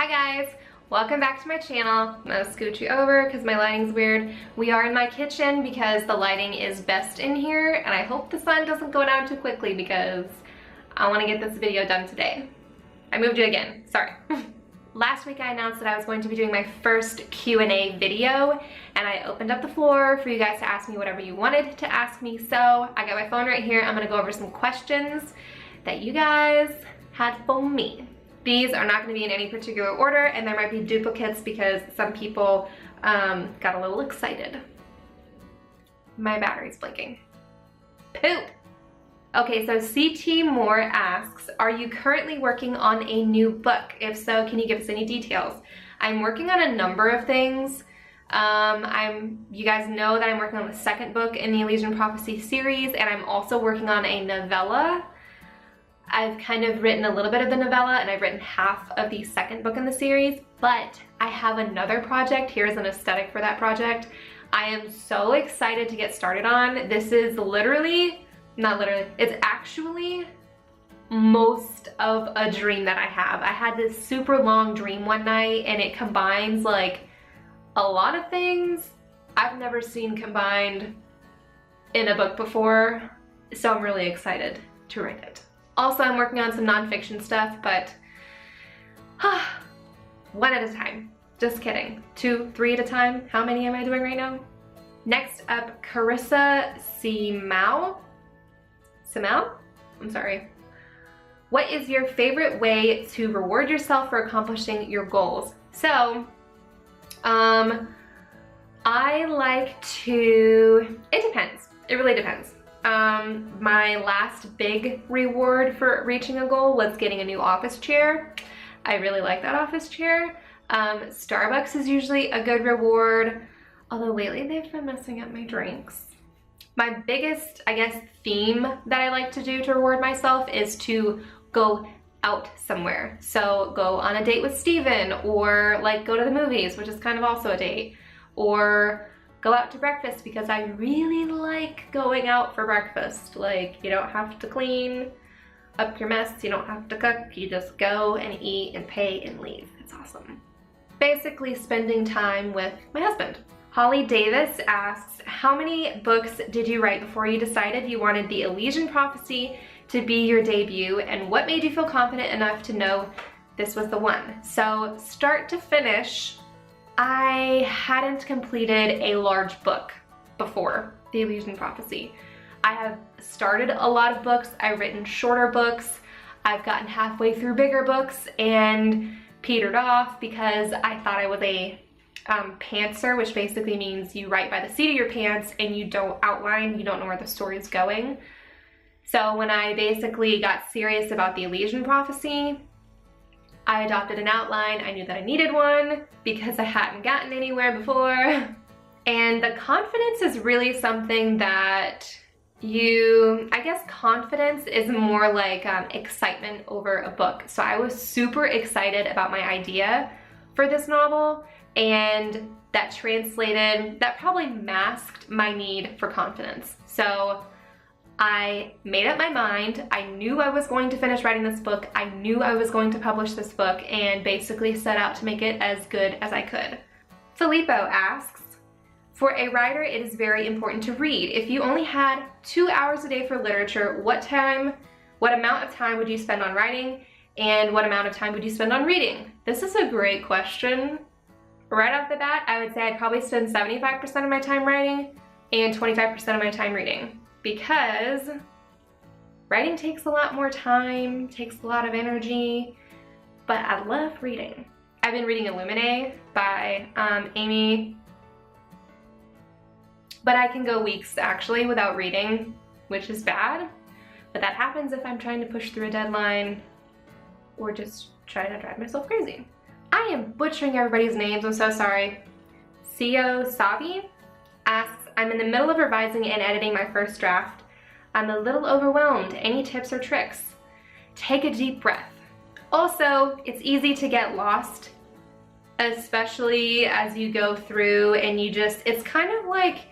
Hi guys, welcome back to my channel. I'm gonna scooch you over because my lighting's weird. We are in my kitchen because the lighting is best in here, and I hope the sun doesn't go down too quickly because I want to get this video done today. I moved it again, sorry. Last week I announced that I was going to be doing my first Q&A video, and I opened up the floor for you guys to ask me whatever you wanted to ask me. So I got my phone right here. I'm gonna go over some questions that you guys had for me. These are not going to be in any particular order, and there might be duplicates because some people got a little excited. My battery's blinking. Poop! Okay, so CT Moore asks, are you currently working on a new book? If so, can you give us any details? I'm working on a number of things. You guys know that I'm working on the second book in the Elysian Prophecy series, and I'm also working on a novella. I've kind of written a little bit of the novella, and I've written half of the second book in the series, but I have another project. Here's an aesthetic for that project. I am so excited to get started on. This is it's actually most of a dream that I have. I had this super long dream one night, and it combines like a lot of things I've never seen combined in a book before, so I'm really excited to write it. Also, I'm working on some nonfiction stuff, but one at a time. Just kidding. 2, 3 at a time. How many am I doing right now? Next up, Carissa Simao? I'm sorry. What is your favorite way to reward yourself for accomplishing your goals? So, I like to, it depends. It really depends. My last big reward for reaching a goal was getting a new office chair. I really like that office chair. Starbucks is usually a good reward, although lately they've been messing up my drinks. My biggest, I guess, theme that I like to do to reward myself is to go out somewhere. So go on a date with Steven, or like go to the movies, which is kind of also a date, or go out to breakfast because I really like going out for breakfast. Like, you don't have to clean up your mess, you don't have to cook, you just go and eat and pay and leave. It's awesome. Basically spending time with my husband. Holly Davis asks, how many books did you write before you decided you wanted the Elysian Prophecy to be your debut, and what made you feel confident enough to know this was the one? So start to finish, I hadn't completed a large book before the Elysian Prophecy. I have started a lot of books, I've written shorter books, I've gotten halfway through bigger books and petered off because I thought I was a pantser, which basically means you write by the seat of your pants and you don't outline, you don't know where the story is going. So when I basically got serious about the Elysian Prophecy, I adopted an outline. I knew that I needed one because I hadn't gotten anywhere before. And the confidence is really something that I guess confidence is more like excitement over a book. So I was super excited about my idea for this novel, and that probably masked my need for confidence. So I made up my mind. I knew I was going to finish writing this book. I knew I was going to publish this book, and basically set out to make it as good as I could. Filippo asks, for a writer, it is very important to read. If you only had 2 hours a day for literature, what amount of time would you spend on writing, and what amount of time would you spend on reading? This is a great question. Right off the bat, I would say I'd probably spend 75% of my time writing and 25% of my time reading, because writing takes a lot more time, takes a lot of energy, but I love reading. I've been reading Illuminae by Amy, but I can go weeks actually without reading, which is bad, but that happens if I'm trying to push through a deadline or just trying to drive myself crazy. I am butchering everybody's names, I'm so sorry. Sio Sabi asks, I'm in the middle of revising and editing my first draft. I'm a little overwhelmed. Any tips or tricks? Take a deep breath. Also, it's easy to get lost, especially as you go through and it's kind of like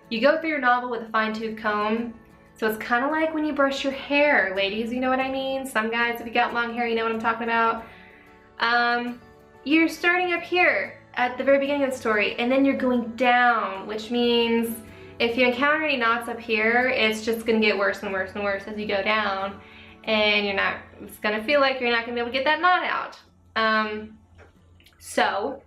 you go through your novel with a fine-tooth comb. So it's kind of like when you brush your hair. Ladies, you know what I mean? Some guys, if you got long hair, you know what I'm talking about. you're starting up here at the very beginning of the story, and then you're going down, which means if you encounter any knots up here, it's just gonna get worse and worse and worse as you go down, and it's gonna feel like you're not gonna be able to get that knot out. So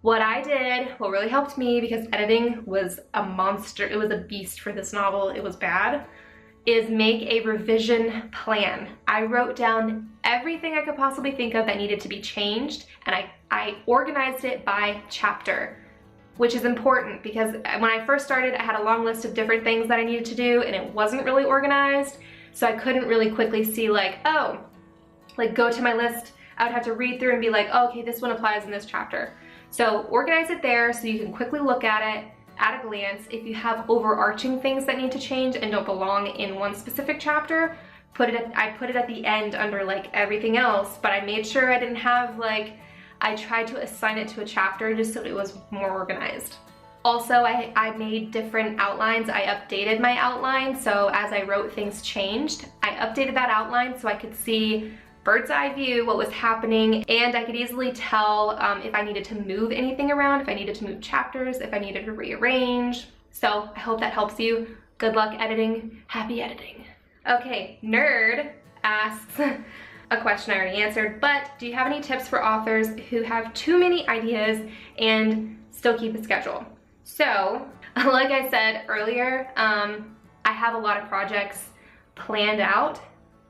what I did, what really helped me, because editing was a monster, it was a beast for this novel, it was bad, is make a revision plan. I wrote down everything I could possibly think of that needed to be changed, and I organized it by chapter, which is important because when I first started, I had a long list of different things that I needed to do, and it wasn't really organized, so I couldn't really quickly see like, oh, like go to my list. I would have to read through and be like, oh, okay, this one applies in this chapter. So organize it there so you can quickly look at it at a glance. If you have overarching things that need to change and don't belong in one specific chapter, I put it at the end under like everything else, but I made sure I didn't have like, I tried to assign it to a chapter just so it was more organized. Also, I made different outlines. I updated my outline, so as I wrote, things changed. I updated that outline so I could see bird's eye view what was happening, and I could easily tell if I needed to move anything around, if I needed to move chapters, if I needed to rearrange. So I hope that helps you. Good luck editing. Happy editing. Okay, Nerd asks a question I already answered, but do you have any tips for authors who have too many ideas and still keep a schedule? So, like I said earlier, I have a lot of projects planned out.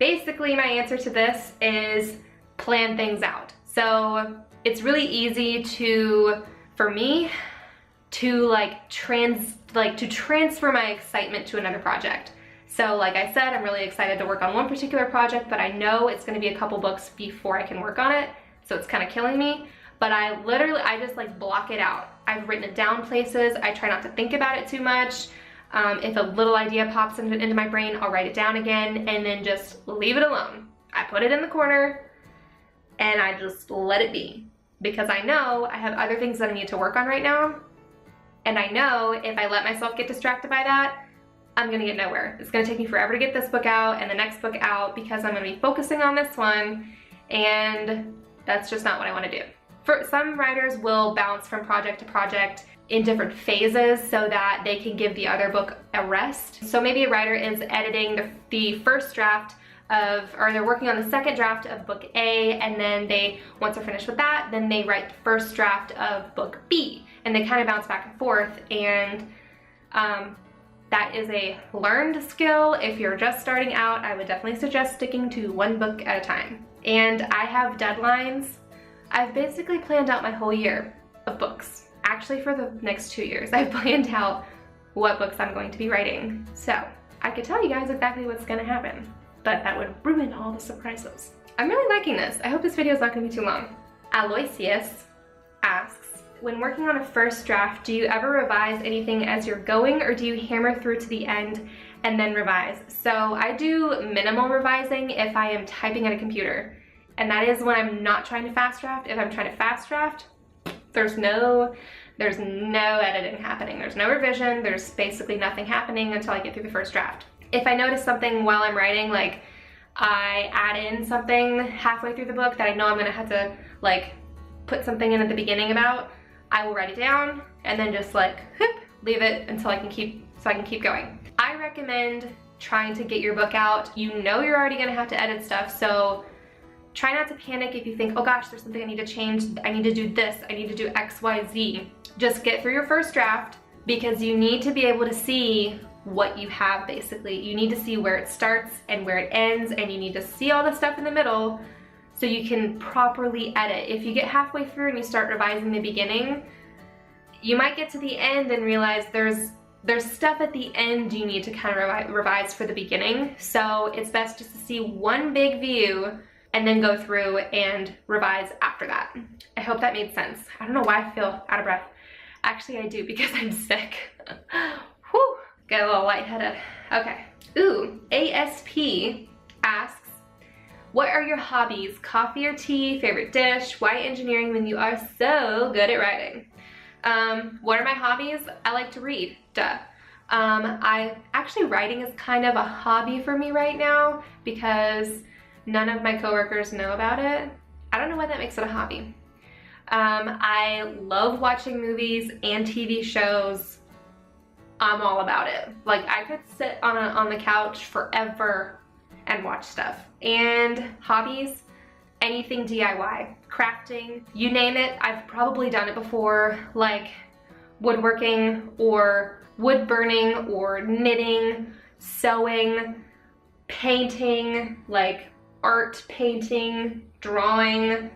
Basically, my answer to this is plan things out. So it's really easy for me to transfer my excitement to another project. So like I said, I'm really excited to work on one particular project, but I know it's gonna be a couple books before I can work on it. So it's kind of killing me. But I just like block it out. I've written it down places. I try not to think about it too much. If a little idea pops into my brain, I'll write it down again and then just leave it alone. I put it in the corner and I just let it be, because I know I have other things that I need to work on right now. And I know if I let myself get distracted by that, I'm gonna get nowhere. It's gonna take me forever to get this book out and the next book out because I'm gonna be focusing on this one, and that's just not what I wanna do. For some writers will bounce from project to project in different phases so that they can give the other book a rest. So maybe a writer is editing the first draft or they're working on the second draft of book A, and then once they're finished with that, then they write the first draft of book B, and they kind of bounce back and forth, and that is a learned skill. If you're just starting out, I would definitely suggest sticking to one book at a time. And I have deadlines. I've basically planned out my whole year of books. Actually, for the next 2 years, I've planned out what books I'm going to be writing. So I could tell you guys exactly what's gonna happen, but that would ruin all the surprises. I'm really liking this. I hope this video is not gonna be too long. Aloysius asks, when working on a first draft, do you ever revise anything as you're going, or do you hammer through to the end and then revise? So I do minimal revising if I am typing at a computer, and that is when I'm not trying to fast draft. If I'm trying to fast draft, there's no editing happening. There's no revision. There's basically nothing happening until I get through the first draft. If I notice something while I'm writing, like I add in something halfway through the book that I know I'm gonna have to like put something in at the beginning about, I will write it down and then just like leave it until I can keep going. I recommend trying to get your book out. You know you're already gonna have to edit stuff, so try not to panic if you think, oh gosh, there's something I need to change, I need to do this, I need to do X, Y, Z. Just get through your first draft, because you need to be able to see what you have basically. You need to see where it starts and where it ends, and you need to see all the stuff in the middle so you can properly edit. If you get halfway through and you start revising the beginning, you might get to the end and realize there's stuff at the end you need to kind of revise for the beginning. So it's best just to see one big view and then go through and revise after that. I hope that made sense. I don't know why I feel out of breath. Actually, I do, because I'm sick. Whew, get a little lightheaded. Okay. Ooh, ASP asks, what are your hobbies? Coffee or tea? Favorite dish? Why engineering when you are so good at writing? What are my hobbies? I like to read, duh. Actually writing is kind of a hobby for me right now because none of my coworkers know about it. I don't know why that makes it a hobby. I love watching movies and TV shows. I'm all about it. Like, I could sit on the couch forever and watch stuff. And hobbies, anything DIY, crafting, you name it, I've probably done it before, like woodworking or wood burning or knitting, sewing, painting, like art painting, drawing.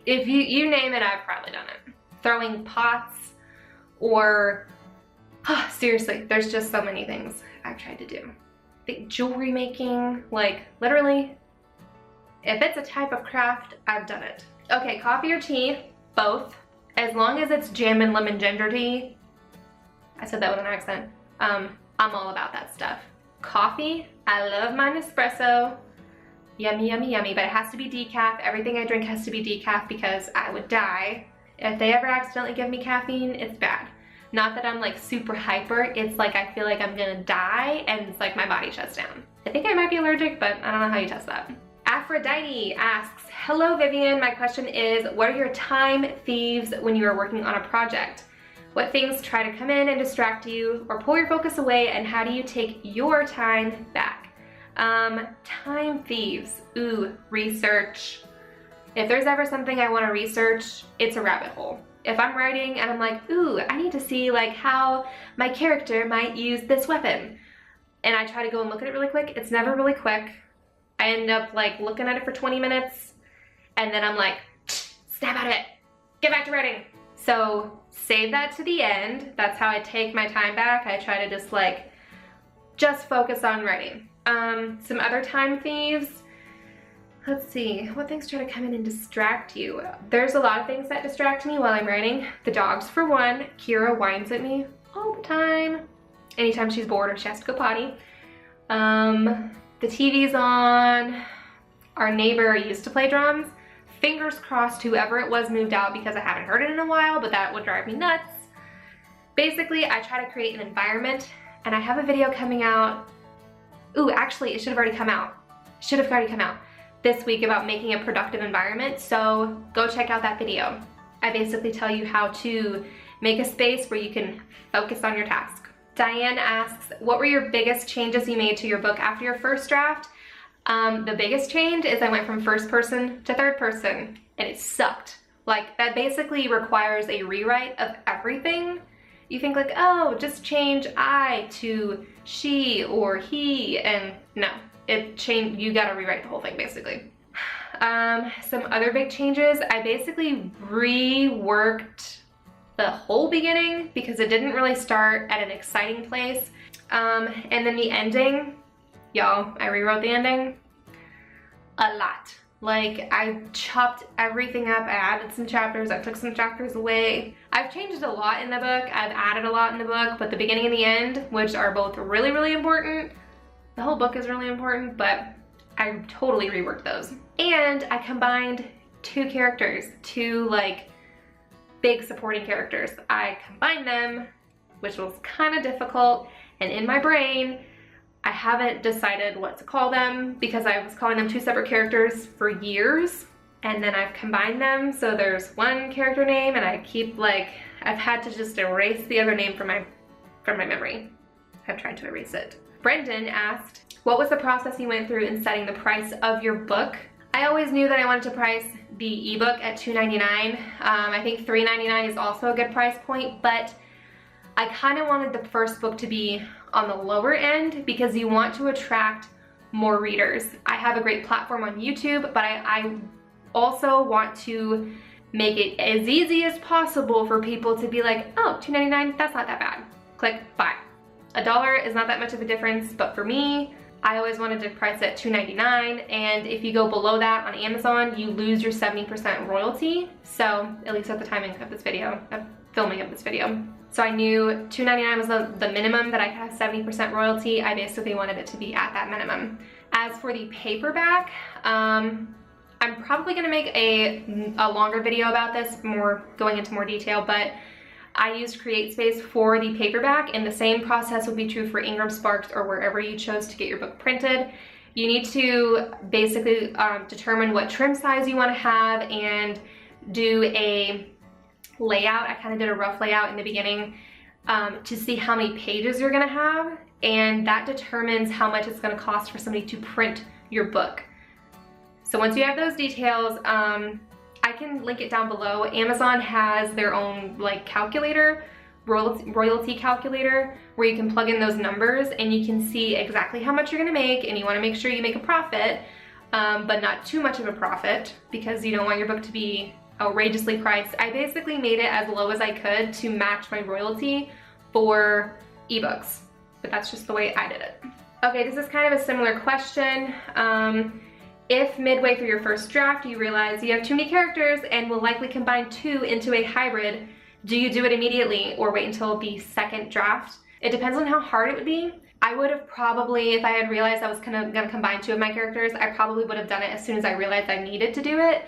If you name it, I've probably done it. Throwing pots, or seriously, there's just so many things I've tried to do. Jewelry making, like literally, if it's a type of craft, I've done it. Okay, coffee or tea, both. As long as it's jam and lemon ginger tea, I said that with an accent, I'm all about that stuff. Coffee, I love my Nespresso. Yummy, yummy, yummy, but it has to be decaf. Everything I drink has to be decaf because I would die. If they ever accidentally give me caffeine, it's bad. Not that I'm like super hyper, it's like I feel like I'm gonna die and it's like my body shuts down. I think I might be allergic, but I don't know how you test that. Aphrodite asks, hello Vivien, my question is, what are your time thieves when you are working on a project? What things try to come in and distract you or pull your focus away, and how do you take your time back? Time thieves, ooh, research. If there's ever something I want to research, it's a rabbit hole. If I'm writing and I'm like, ooh, I need to see like how my character might use this weapon, and I try to go and look at it really quick, it's never really quick. I end up like looking at it for 20 minutes and then I'm like, snap out of it, get back to writing. So save that to the end. That's how I take my time back. I try to just focus on writing. Some other time thieves, let's see, what things try to come in and distract you? There's a lot of things that distract me while I'm writing. The dogs for one. Kira whines at me all the time. Anytime she's bored or she has to go potty. The TV's on. Our neighbor used to play drums. Fingers crossed whoever it was moved out because I haven't heard it in a while, but that would drive me nuts. Basically, I try to create an environment, and I have a video coming out. Ooh, actually, it should have already come out. This week about making a productive environment, so go check out that video. I basically tell you how to make a space where you can focus on your task. Diane asks, what were your biggest changes you made to your book after your first draft? The biggest change is I went from first person to third person, and it sucked. Like, that basically requires a rewrite of everything. You think like, oh, just change I to she or he, and no, you gotta rewrite the whole thing basically. Some other big changes, I basically reworked the whole beginning because it didn't really start at an exciting place. And then the ending, y'all, I rewrote the ending a lot. Like, I chopped everything up, I added some chapters, I took some chapters away. I've changed a lot in the book, I've added a lot in the book, but the beginning and the end, which are both really, really important, the whole book is really important, but I totally reworked those. And I combined two characters, two like big supporting characters. I combined them, which was kind of difficult, and in my brain, I haven't decided what to call them because I was calling them two separate characters for years, and then I've combined them, so there's one character name, and I keep like, I've had to just erase the other name from my memory. I've tried to erase it. Brendan asked, what was the process you went through in setting the price of your book? I always knew that I wanted to price the ebook at $2.99. I think $3.99 is also a good price point, but I kind of wanted the first book to be on the lower end because you want to attract more readers. I have a great platform on YouTube, but I also want to make it as easy as possible for people to be like, oh, $2.99, that's not that bad. Click buy. $1 is not that much of a difference, but for me, I always wanted to price it at $2.99, and if you go below that on Amazon, you lose your 70% royalty. So, at least at the timing of this video, filming of this video. So I knew $2.99 was the minimum that I could have 70% royalty. I basically wanted it to be at that minimum. As for the paperback, I'm probably gonna make a longer video about this, going into more detail, but I used CreateSpace for the paperback, and the same process would be true for Ingram Sparks or wherever you chose to get your book printed. You need to basically determine what trim size you want to have and do a layout. I kind of did a rough layout in the beginning to see how many pages you're going to have, and that determines how much it's going to cost for somebody to print your book. So once you have those details, I can link it down below. Amazon has their own like calculator, royalty calculator, where you can plug in those numbers and you can see exactly how much you're gonna make, and you wanna make sure you make a profit, but not too much of a profit because you don't want your book to be outrageously priced. I basically made it as low as I could to match my royalty for ebooks, but that's just the way I did it. Okay, this is kind of a similar question. If midway through your first draft you realize you have too many characters and will likely combine 2 into a hybrid, do you do it immediately or wait until the second draft? It depends on how hard it would be. I would have probably, if I had realized I was gonna combine 2 of my characters, I probably would have done it as soon as I realized I needed to do it,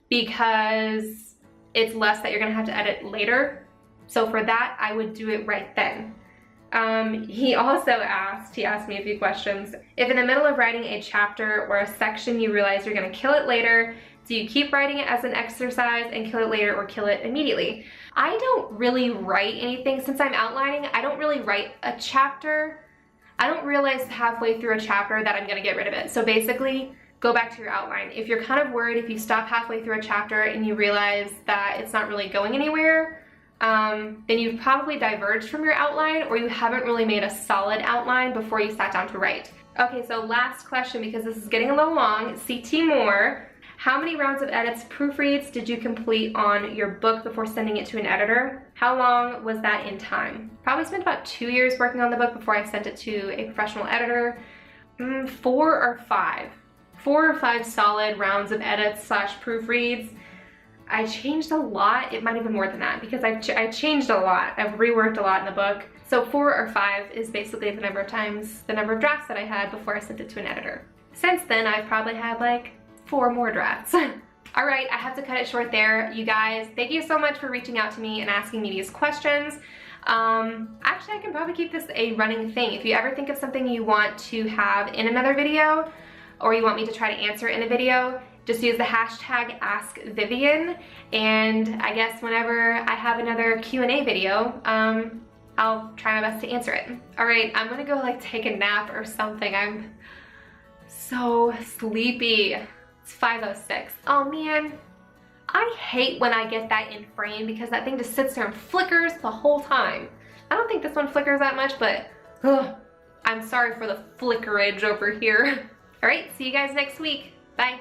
because it's less that you're gonna have to edit later. So for that, I would do it right then. He also asked me a few questions. If in the middle of writing a chapter or a section you realize you're gonna kill it later, do you keep writing it as an exercise and kill it later, or kill it immediately? I don't really write anything. Since I'm outlining, I don't really write a chapter. I don't realize halfway through a chapter that I'm gonna get rid of it. So basically, go back to your outline. If you're kind of worried, if you stop halfway through a chapter and you realize that it's not really going anywhere, then you've probably diverged from your outline, or you haven't really made a solid outline before you sat down to write. Okay, so last question, because this is getting a little long. CT Moore, how many rounds of edits, proofreads did you complete on your book before sending it to an editor? How long was that in time? Probably spent about 2 years working on the book before I sent it to a professional editor. 4 or 5. 4 or 5 solid rounds of edits / proofreads. I changed a lot. It might have been more than that, because I changed a lot. I've reworked a lot in the book. So 4 or 5 is basically the number of drafts that I had before I sent it to an editor. Since then, I've probably had like 4 more drafts. All right, I have to cut it short there. You guys, thank you so much for reaching out to me and asking me these questions. Actually, I can probably keep this a running thing. If you ever think of something you want to have in another video, or you want me to try to answer in a video, just use the hashtag AskVivien, and I guess whenever I have another Q&A video, I'll try my best to answer it. All right, I'm gonna go like take a nap or something. I'm so sleepy. It's 5:06. Oh man, I hate when I get that in frame, because that thing just sits there and flickers the whole time. I don't think this one flickers that much, but I'm sorry for the flickerage over here. All right, see you guys next week. Bye.